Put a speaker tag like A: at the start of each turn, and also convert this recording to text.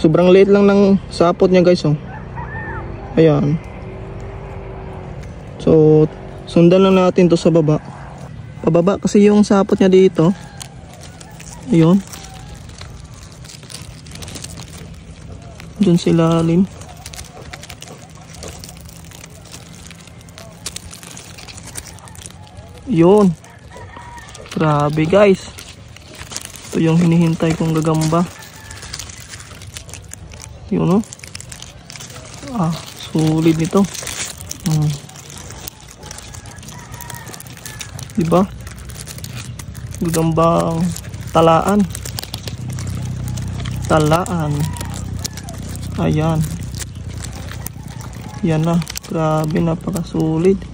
A: Sobrang liit lang ng sapot niya guys, oh. Ayan. So sundan lang natin to sa baba. Pababa kasi yung sapot niya dito. Ayun. Diyan sa ilalim. Yun. Grabe guys. Ito yung hinihintay kong gagamba. Yun, oh. Sulit nito. Diba? Gagambang talaan. Ayan. Yan na. Grabe, napakasulit.